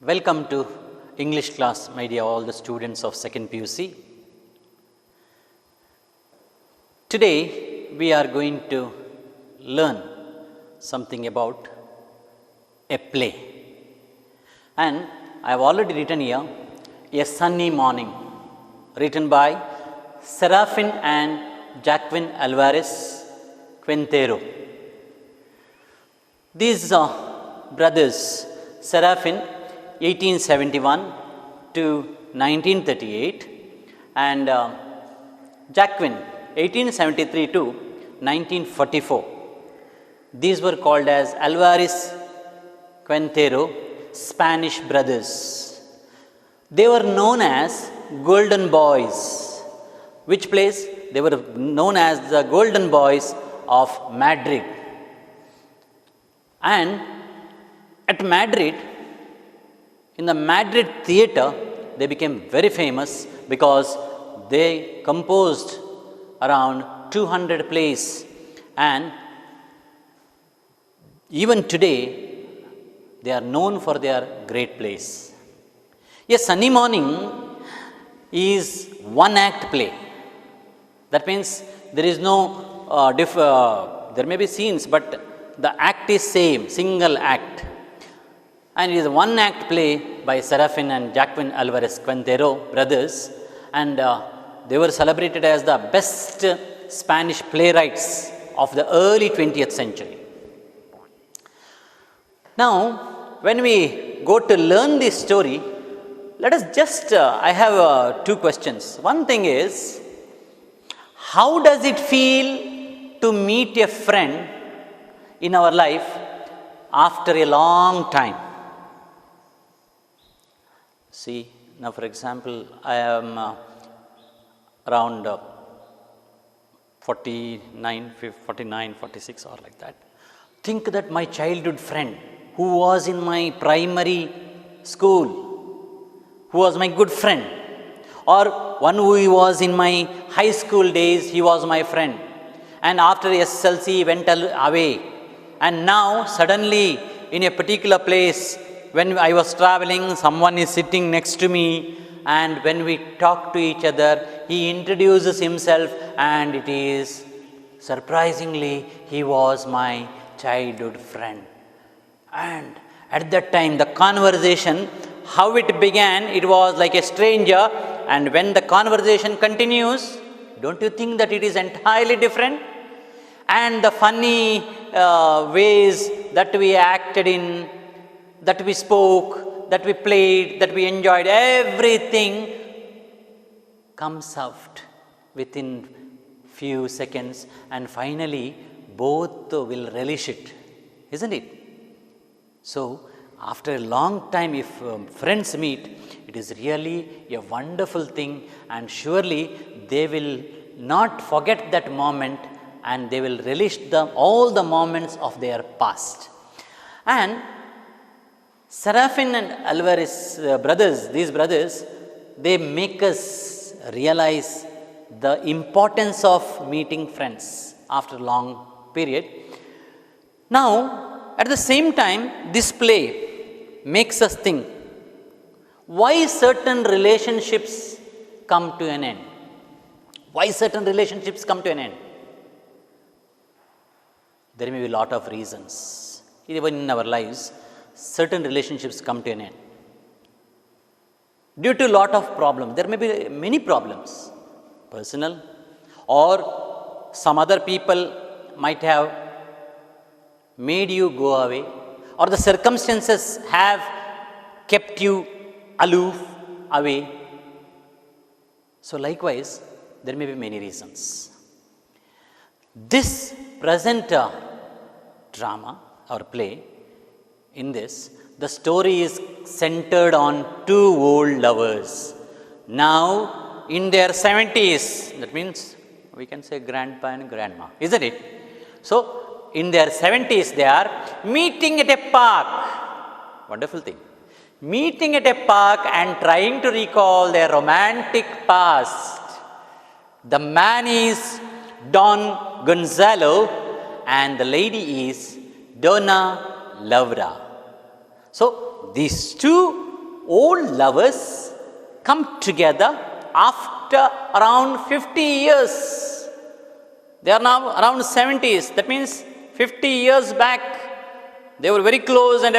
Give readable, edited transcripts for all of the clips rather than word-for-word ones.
Welcome to English class, my dear all the students of 2nd PUC. Today we are going to learn something about a play, and I have already written here A Sunny Morning, written by Serafin and Jacqueline Alvarez Quintero. These brothers, Serafin 1871 to 1938 and Jacqueline 1873 to 1944. These were called as Alvarez Quintero Spanish brothers. They were known as Golden Boys. Which place? They were known as the Golden Boys of Madrid. And at Madrid, in the Madrid theatre, they became very famous because they composed around 200 plays, and even today they are known for their great plays. A Sunny Morning is one act play. That means there is no there may be scenes, but the act is same, single act. And it is a one act play by Serafin and Jacqueline Alvarez Quintero brothers, and they were celebrated as the best Spanish playwrights of the early 20th century. Now, when we go to learn this story, let us just, I have two questions. One thing is, how does it feel to meet a friend in our life after a long time? See, now for example, I am around 49, 46 or like that. Think that my childhood friend who was in my primary school, who was my good friend, or one who was in my high school days, he was my friend. And after SLC he went away. And now suddenly in a particular place, when I was traveling, someone is sitting next to me, and when we talk to each other, he introduces himself, and it is surprisingly, he was my childhood friend. And at that time, the conversation, how it began, it was like a stranger, and when the conversation continues, don't you think that it is entirely different? And the funny ways that we acted in, that we spoke, that we played, that we enjoyed, everything comes out within few seconds, and finally both will relish it, isn't it? So after a long time, if friends meet, it is really a wonderful thing, and surely they will not forget that moment, and they will relish all the moments of their past. And Serafin and Alvarez brothers, these brothers, they make us realize the importance of meeting friends after a long period. Now, at the same time, this play makes us think, why certain relationships come to an end? Why certain relationships come to an end? There may be a lot of reasons. Even in our lives, certain relationships come to an end due to a lot of problems. There may be many problems, personal, or some other people might have made you go away, or the circumstances have kept you aloof, away. So likewise, there may be many reasons. This present drama or play, in this, the story is centered on two old lovers, now in their 70s. That means we can say grandpa and grandma, isn't it? So in their 70s, they are meeting at a park. Wonderful thing. Meeting at a park and trying to recall their romantic past. The man is Don Gonzalo and the lady is Donna Laura. So these two old lovers come together after around 50 years. They are now around 70s. That means 50 years back, they were very close and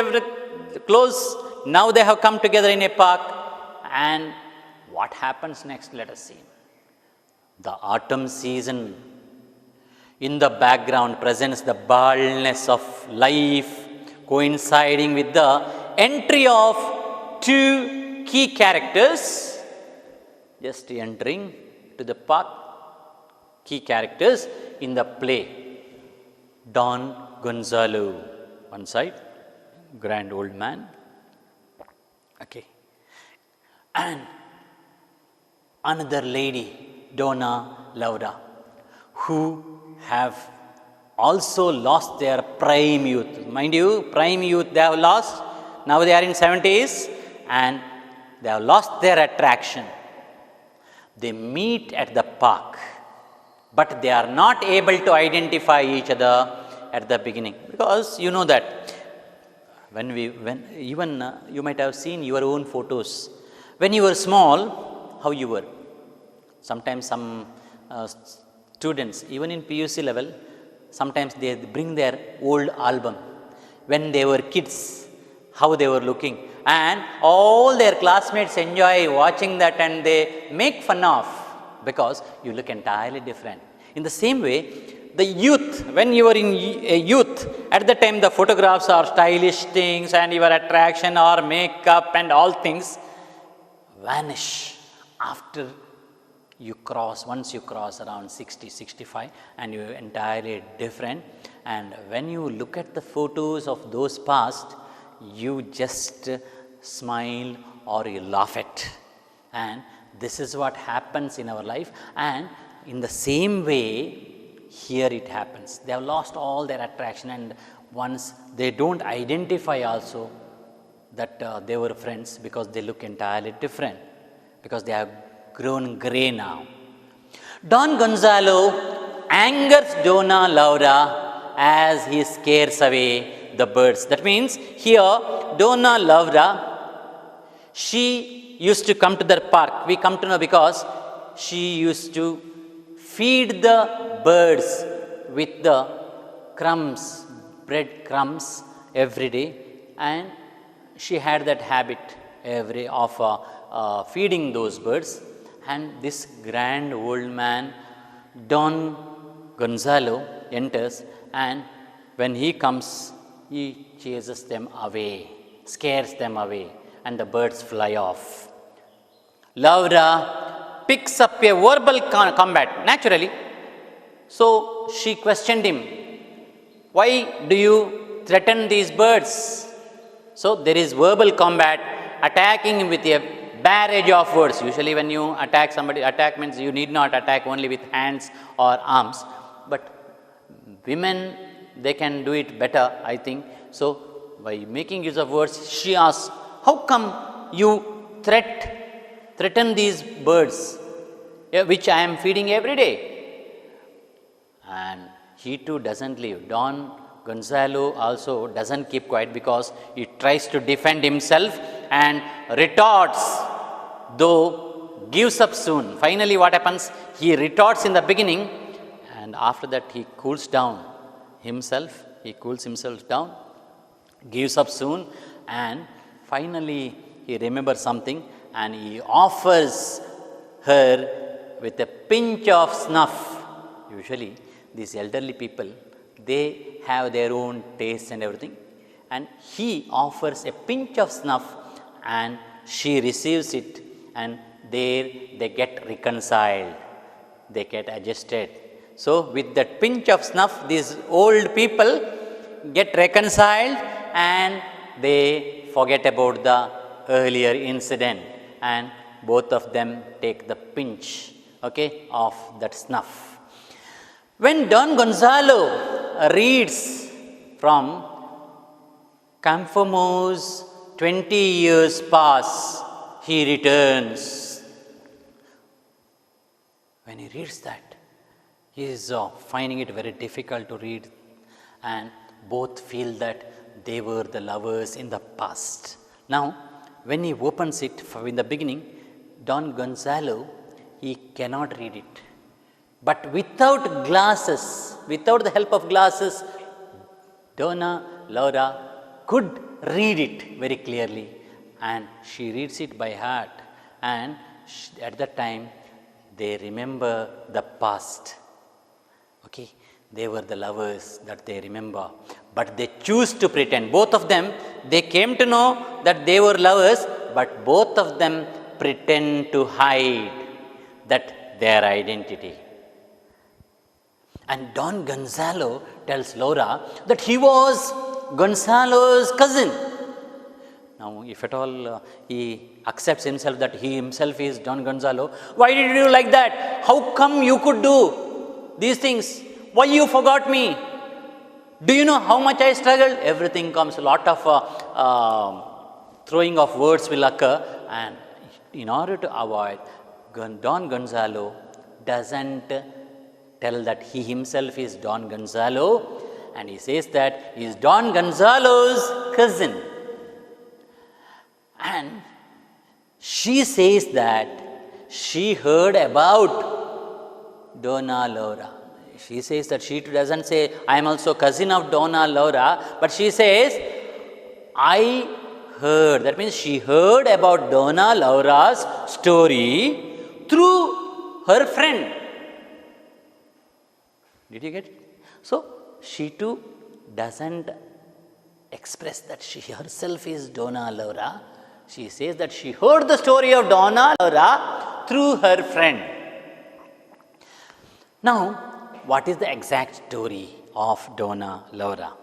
close. Now they have come together in a park. And what happens next? Let us see. The autumn season in the background presents the baldness of life, coinciding with the entry of two key characters, just entering to the park, key characters in the play. Don Gonzalo, one side, grand old man, okay, and another lady, Donna Laura, who have also lost their prime youth. Mind you, prime youth they have lost. Now they are in 70s and they have lost their attraction. They meet at the park, but they are not able to identify each other at the beginning, because you know that when even you might have seen your own photos. When you were small, how you were. Sometimes some students, even in PUC level, sometimes they bring their old album. When they were kids, how they were looking. And all their classmates enjoy watching that and they make fun of, because you look entirely different. In the same way, the youth, when you were in youth, at the time the photographs are stylish things and your attraction or makeup and all things vanish after you cross, once you cross around 60, 65 and you're entirely different. And when you look at the photos of those past, you just smile or you laugh at. And this is what happens in our life. And in the same way, here it happens. They have lost all their attraction, and once they don't identify also that they were friends, because they look entirely different, because they have grown grey now. Don Gonzalo angers Donna Laura as he scares away the birds. That means here Donna Laura, she used to come to the park. We come to know because she used to feed the birds with the crumbs, bread crumbs every day, and she had that habit of feeding those birds. And this grand old man, Don Gonzalo, enters, and when he comes, he chases them away, scares them away, and the birds fly off. Laura picks up a verbal combat, naturally. So she questioned him, why do you threaten these birds? So there is verbal combat, attacking him with a barrage of words. Usually when you attack somebody, attack means you need not attack only with hands or arms. But women, they can do it better, I think. So by making use of words, she asks, how come you threaten these birds, which I am feeding every day? And he too doesn't leave. Don Gonzalo also doesn't keep quiet, because he tries to defend himself and retorts, though gives up soon. Finally what happens? He retorts in the beginning, and after that he cools down himself. He cools himself down, gives up soon, and finally he remembers something, and he offers her with a pinch of snuff. Usually these elderly people, they have their own tastes and everything, and he offers a pinch of snuff, and she receives it, and there they get reconciled, they get adjusted. So with that pinch of snuff, these old people get reconciled and they forget about the earlier incident, and both of them take the pinch, okay, of that snuff. When Don Gonzalo reads from Campomo's 20 years pass, he returns. When he reads that, he is finding it very difficult to read, and both feel that they were the lovers in the past. Now, when he opens it in the beginning, Don Gonzalo, he cannot read it. But without glasses, without the help of glasses, Donna Laura could read it very clearly, and she reads it by heart. And at that time, they remember the past. Okay, they were the lovers that they remember, but they choose to pretend. Both of them, they came to know that they were lovers, but both of them pretend to hide that their identity. And Don Gonzalo tells Laura that he was Gonzalo's cousin. Now, if at all he accepts himself that he himself is Don Gonzalo, why did you do like that? How come you could do these things? Why you forgot me? Do you know how much I struggled? Everything comes, a lot of throwing of words will occur, and in order to avoid, Don Gonzalo doesn't tell that he himself is Don Gonzalo, and he says that he is Don Gonzalo's cousin. And she says that she heard about Donna Laura. She says that she doesn't say, I am also cousin of Donna Laura, but she says, I heard. That means she heard about Donna Laura's story through her friend. Did you get it? So, she too doesn't express that she herself is Donna Laura. She says that she heard the story of Donna Laura through her friend. Now, what is the exact story of Donna Laura?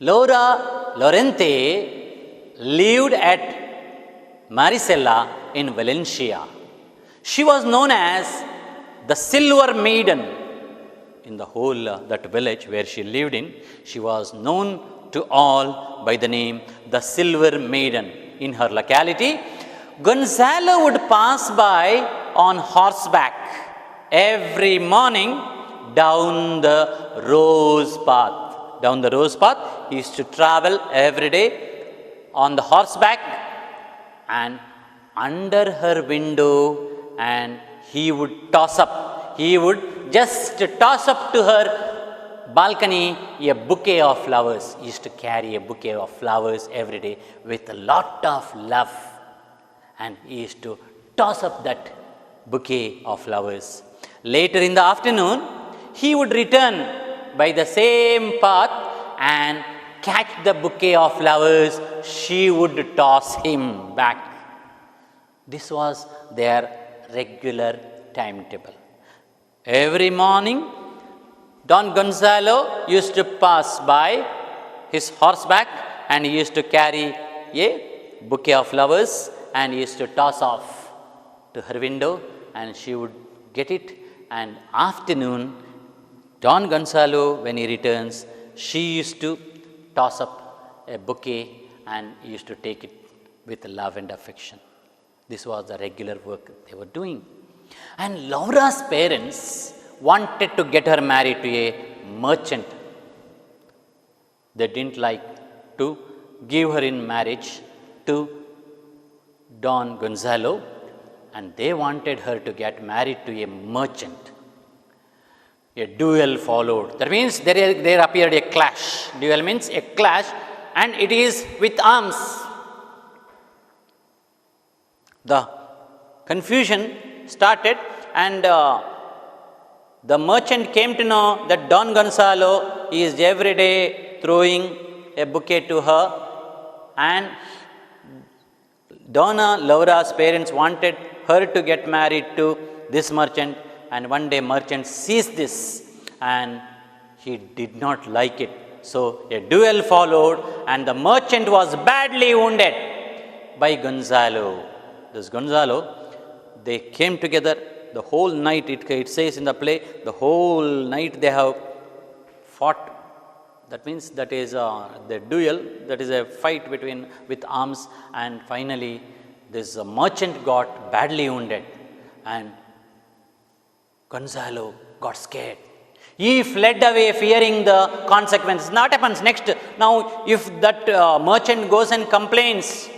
Laura Lorente lived at Maricela in Valencia. She was known as the Silver Maiden. In the whole that village where she lived in, she was known to all by the name the Silver Maiden. In her locality, Gonzalo would pass by on horseback every morning down the rose path. Down the rose path, he used to travel every day on the horseback, and under her window, and he would toss up. He would just toss up to her balcony a bouquet of flowers. He used to carry a bouquet of flowers every day with a lot of love, and he used to toss up that bouquet of flowers. Later in the afternoon, he would return by the same path and catch the bouquet of flowers. She would toss him back. This was their regular timetable. Every morning, Don Gonzalo used to pass by his horseback, and he used to carry a bouquet of flowers, and he used to toss off to her window, and she would get it. And afternoon, Don Gonzalo, when he returns, she used to toss up a bouquet, and he used to take it with love and affection. This was the regular work they were doing. And Laura's parents wanted to get her married to a merchant. They didn't like to give her in marriage to Don Gonzalo, and they wanted her to get married to a merchant. A duel followed. That means there appeared a clash. Duel means a clash, and it is with arms. The confusion started, and the merchant came to know that Don Gonzalo is every day throwing a bouquet to her, and Donna Laura's parents wanted her to get married to this merchant, and one day merchant sees this and he did not like it. So a duel followed, and the merchant was badly wounded by Gonzalo. This Gonzalo, they came together the whole night. It says in the play, the whole night they have fought. That means that is the duel, that is a fight with arms, and finally this merchant got badly wounded, and Gonzalo got scared. He fled away fearing the consequences. What happens next? Now if that merchant goes and complains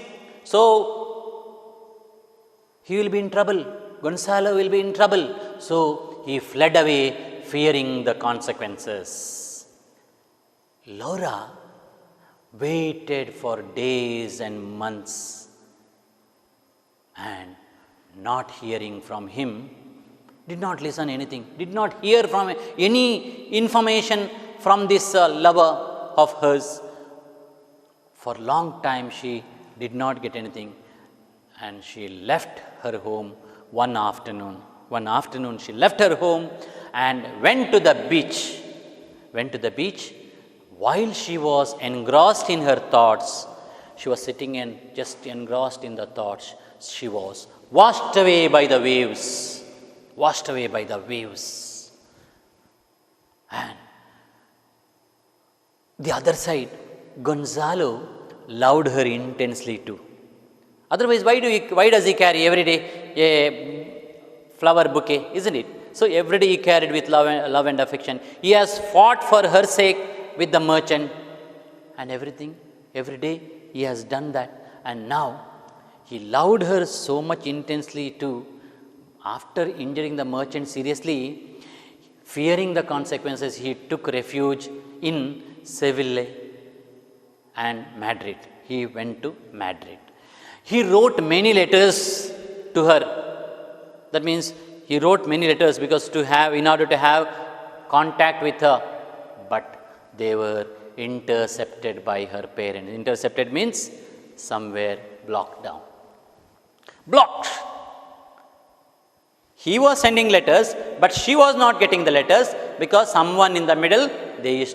So he will be in trouble. Gonzalo will be in trouble. So he fled away, fearing the consequences. Laura waited for days and months, and not hearing from him, did not listen anything, did not hear from any information from this lover of hers. For a long time she did not get anything, and she left her home one afternoon. One afternoon she left her home and went to the beach. While she was engrossed in her thoughts, she was sitting and just engrossed in the thoughts, she was washed away by the waves. And the other side, Gonzalo loved her intensely too. Otherwise, why does he carry every day a flower bouquet, isn't it? So every day he carried with love and affection. He has fought for her sake with the merchant and everything. Every day he has done that. And now he loved her so much intensely too. After injuring the merchant seriously, fearing the consequences, he took refuge in Seville and Madrid. He went to Madrid. He wrote many letters to her. That means he wrote many letters in order to have contact with her. But they were intercepted by her parents. Intercepted means somewhere blocked down. Blocked. He was sending letters, but she was not getting the letters because someone in the middle, they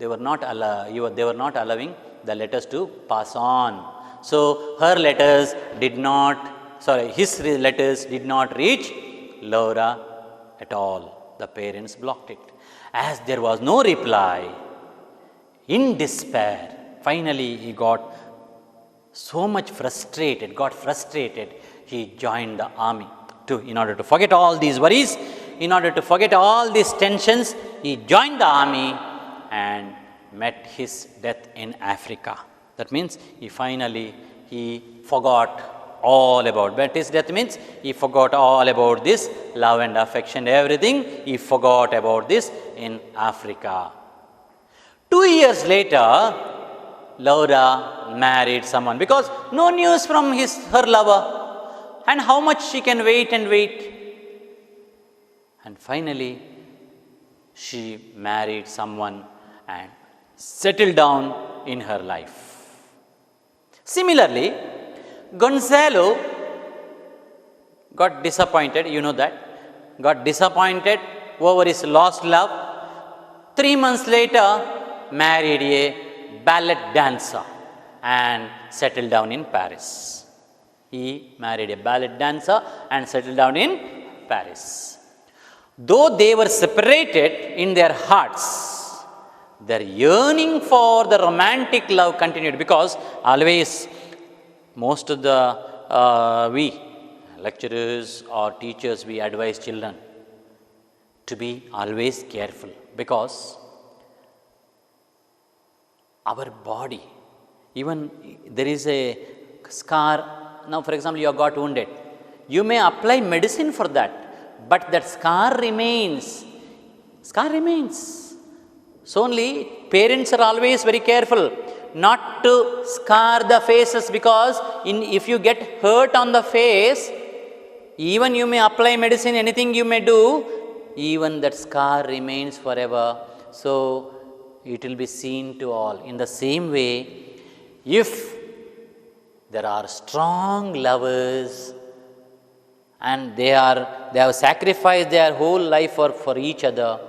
were not allowing the letters to pass on. So his letters did not reach Laura at all. The parents blocked it. As there was no reply, in despair, finally he got frustrated, he joined the army. In order to forget all these worries, in order to forget all these tensions, he joined the army and met his death in Africa. That means he forgot all about. But his death means he forgot all about this love and affection, everything. He forgot about this in Africa. 2 years later, Laura married someone because no news from her lover. And how much she can wait. And finally, she married someone and settled down in her life. Similarly, Gonzalo got disappointed, got disappointed over his lost love. 3 months later, married a ballet dancer and settled down in Paris. He married a ballet dancer and settled down in Paris. Though they were separated in their hearts, their yearning for the romantic love continued, because always most of the we lecturers or teachers, we advise children to be always careful, because our body, even there is a scar. Now, for example, you have got wounded. You may apply medicine for that, but that scar remains. So only parents are always very careful not to scar the faces, because if you get hurt on the face, even you may apply medicine, anything you may do, even that scar remains forever. So it will be seen to all. In the same way, if there are strong lovers and they have sacrificed their whole life for each other,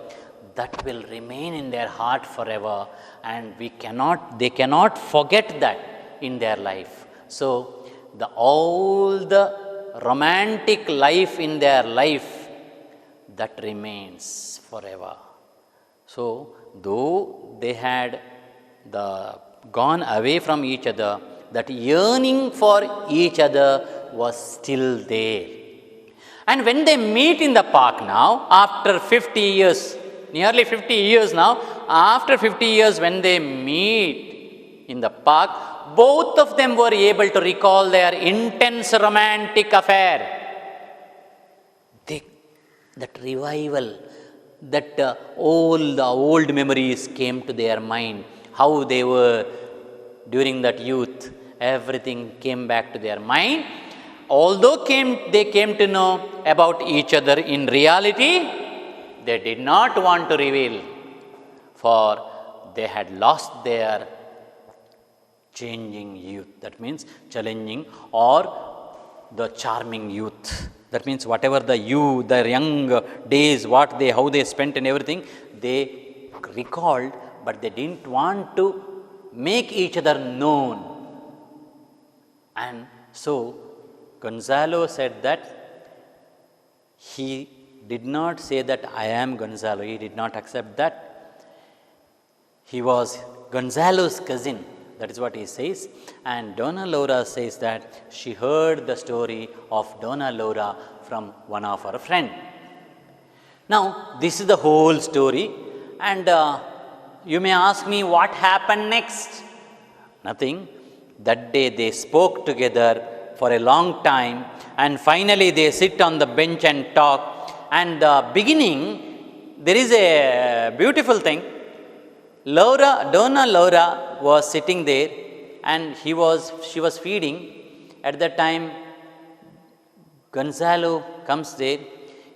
that will remain in their heart forever, and they cannot forget that in their life. So all the romantic life in their life, that remains forever. So though they had gone away from each other, that yearning for each other was still there. And when they meet in the park now, after 50 years, nearly 50 years now, after 50 years when they meet, in the park, both of them were able to recall their intense romantic affair. That revival, that old memories came to their mind, how they were during that youth, everything came back to their mind. Although they came to know about each other in reality, they did not want to reveal, for they had lost their changing youth. That means challenging or the charming youth. That means whatever their young days, how they spent and everything, they recalled, but they didn't want to make each other known. And so Gonzalo said that he did not say that I am Gonzalo. He did not accept that. He was Gonzalo's cousin. That is what he says. And Donna Laura says that she heard the story of Donna Laura from one of her friends. Now, this is the whole story. And you may ask me what happened next. Nothing. That day they spoke together for a long time. And finally they sit on the bench and talk. And the beginning, there is a beautiful thing. Donna Laura was sitting there and she was feeding. At that time, Gonzalo comes there.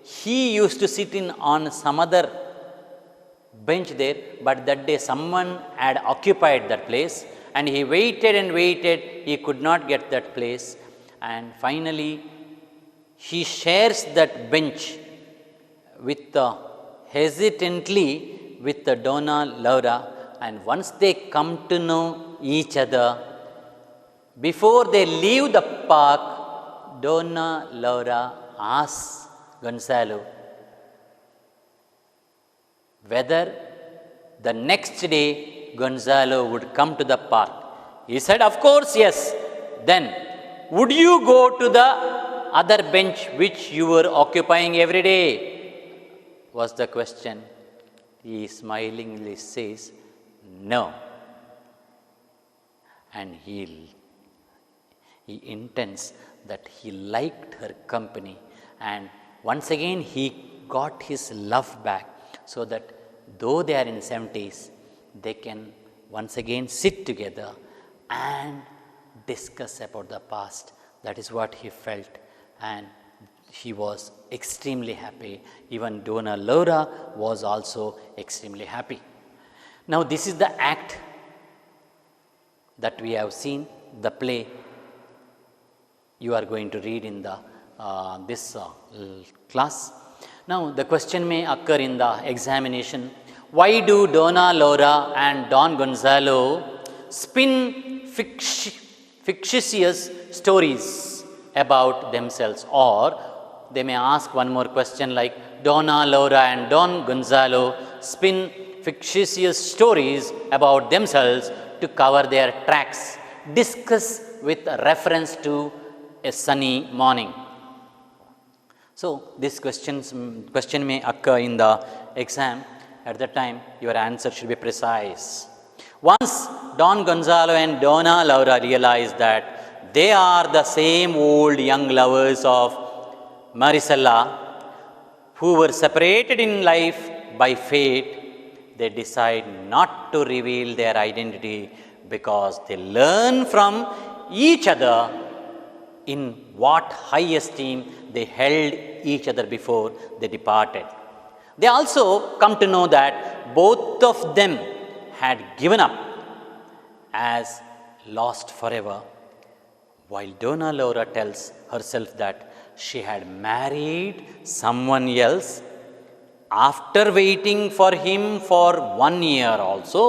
He used to sit on some other bench there, but that day someone had occupied that place and he waited and waited. He could not get that place. And finally, he shares that bench hesitantly with the Donna Laura, and once they come to know each other, before they leave the park, Donna Laura asks Gonzalo whether the next day Gonzalo would come to the park. He said, of course, yes. Then, would you go to the other bench which you were occupying every day? Was the question. He smilingly says, no. And he intends that he liked her company. And once again, he got his love back, so that though they are in 70s, they can once again sit together and discuss about the past. That is what he felt. And he was extremely happy. Even Donna Laura was also extremely happy. Now, this is the act that we have seen, the play you are going to read in the this class. Now, the question may occur in the examination. Why do Donna Laura and Don Gonzalo spin fictitious stories about themselves? Or they may ask one more question like, Donna Laura and Don Gonzalo spin fictitious stories about themselves to cover their tracks, discuss with reference to a sunny morning. So, this question may occur in the exam. At that time, your answer should be precise. Once Don Gonzalo and Donna Laura realized that they are the same old young lovers of Maricela, who were separated in life by fate, they decide not to reveal their identity because they learn from each other in what high esteem they held each other before they departed. They also come to know that both of them had given up as lost forever, while Donna Laura tells herself that she had married someone else after waiting for him for 1 year also.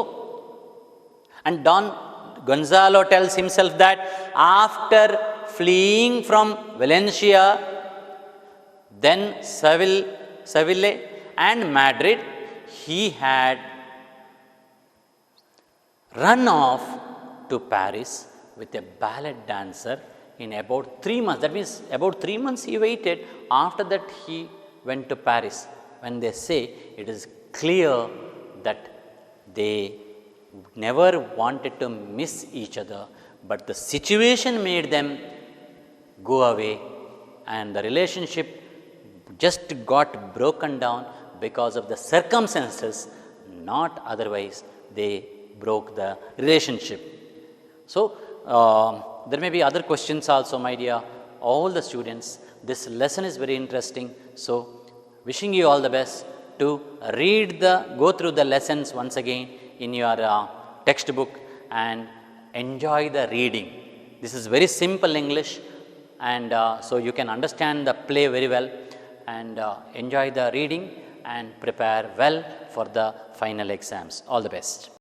And Don Gonzalo tells himself that after fleeing from Valencia, then Seville and Madrid, he had run off to Paris with a ballet dancer in about 3 months. That means about 3 months he waited. After that he went to Paris. When they say, it is clear that they never wanted to miss each other, but the situation made them go away, and the relationship just got broken down because of the circumstances, not otherwise they broke the relationship. So, there may be other questions also, my dear, all the students. This lesson is very interesting. So, wishing you all the best to go through the lessons once again in your textbook and enjoy the reading. This is very simple English, and so you can understand the play very well, and enjoy the reading and prepare well for the final exams. All the best.